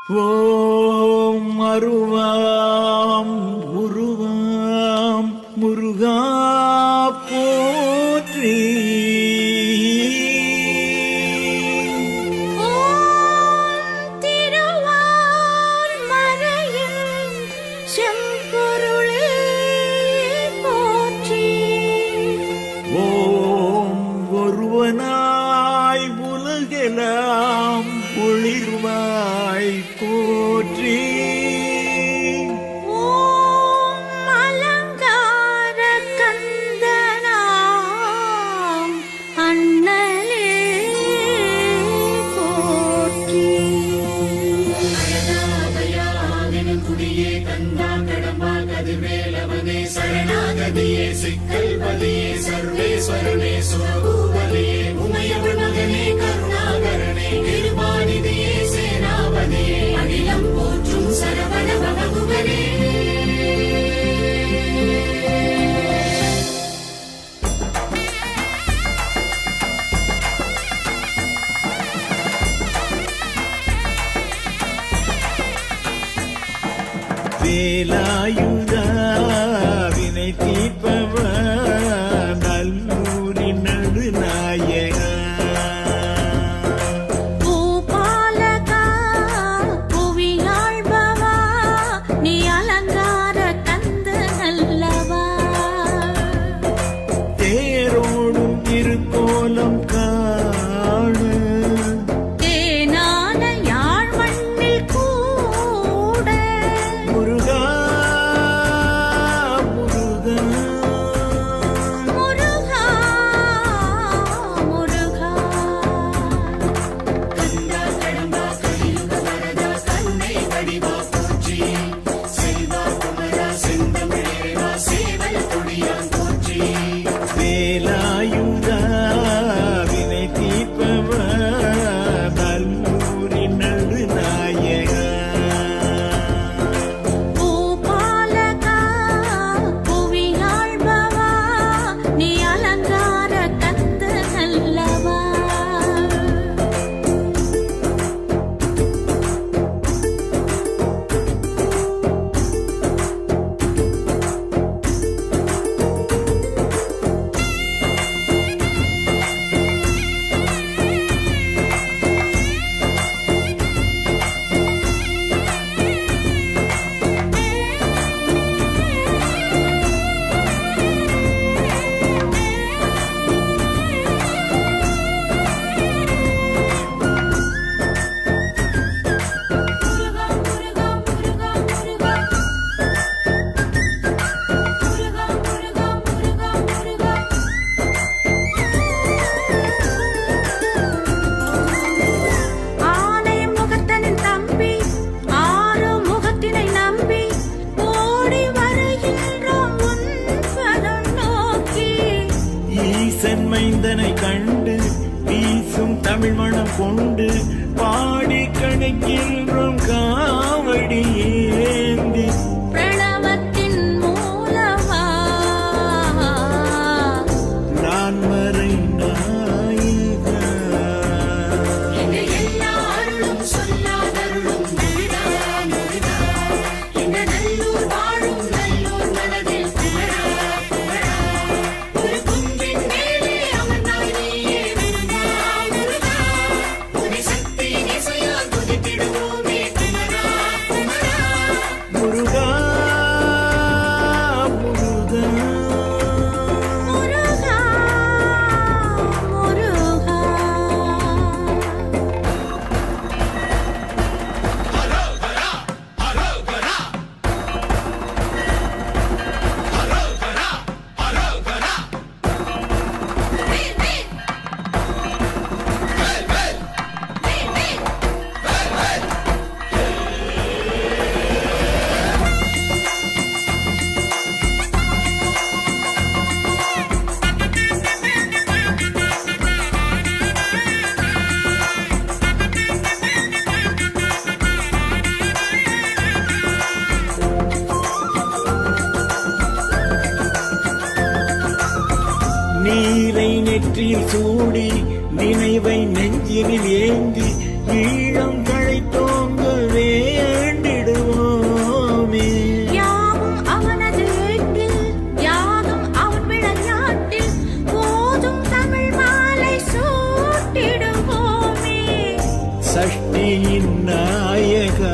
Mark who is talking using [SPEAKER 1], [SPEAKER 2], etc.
[SPEAKER 1] ஓம் அருவாம் உருவாம் முருகா போற்றி. ஓம் ஒருவனாய் உலகெல்லாம் ஒளிர்வாய் போற்றி.
[SPEAKER 2] ஓம் அலங்கார கந்தனாம் அண்ணலே போற்றி.
[SPEAKER 3] குடியே கந்தா கடம்பா கதிர்வேலவனே சரணாகதியே சிக்கல்பதியே சர்வேஸ்வரனே சுரபூபதியே உமையவள் மகனே கருணாகரனே கிருபாநிதியே சேனாபதியே அகிலம் போற்றும் சரவண பவகுகனே.
[SPEAKER 1] வேலாயுதா வினை தீர்ப்பவ நல்லூரின் நடுநாயகா.
[SPEAKER 2] பூபாலகா புவியாழ்பவா நீ அலங்கார கந்தனல்லவா.
[SPEAKER 1] தேரோடும் திருக்கோலம் காணு
[SPEAKER 2] தேனான யாழ்மண்ணில் கூட
[SPEAKER 1] முருகா முருகா.
[SPEAKER 2] முருகா முருகா.
[SPEAKER 3] கந்தா கடம்பா கலியுக வரதா கண்ணை வடிவா போற்றி. செல்வா குமரா செந்தமிழேவா சேவல் கொடியான் போற்றி.
[SPEAKER 1] வேலாயுதா வினை தீர்ப்பவ நல்லூரின் நடுநாயகா.
[SPEAKER 2] பூபாலகா புவியாழ்பவா நீ அலங்கார கந்தனல்லவா. முருகா முருகா முருகா முருகா. முருகா முருகா முருகா முருகா. ஆனை முகத்தனின் தம்பி ஆறு முகத்தினை நம்பி ஓடி வருகின்றோம் உன் பதம் நோக்கி.
[SPEAKER 1] ஈசன் மைந்தனை கண்டு வீசும் தமிழ் மணம் கொண்டு பாடி கணக்கின்றோம் காவடி ஏந்தி.
[SPEAKER 2] பிரணவத்தின் மூலமா
[SPEAKER 1] நான் மறை நாயகா.
[SPEAKER 3] எங்க எல்லா அருளும் சொல்லாதருளும் முருகா முருகா. எங்க நல்லூர் வாழும் நல்லூர் மனதில் குமரா குமரா. ஒரு குன்றின் மேலே அமர்ந்தாய் நீயே முருகா முருகா. உன்னை சக்தி இசையால் துதித்திடுவோமே குமரா குமரா.
[SPEAKER 1] முருகா முருகா.
[SPEAKER 2] முருகா முருகா.
[SPEAKER 1] நீரை நெற்றியில் சூடி நினைவை நெஞ்சினில் ஏந்தி ஈழம் களைத்தோங்க நாயகா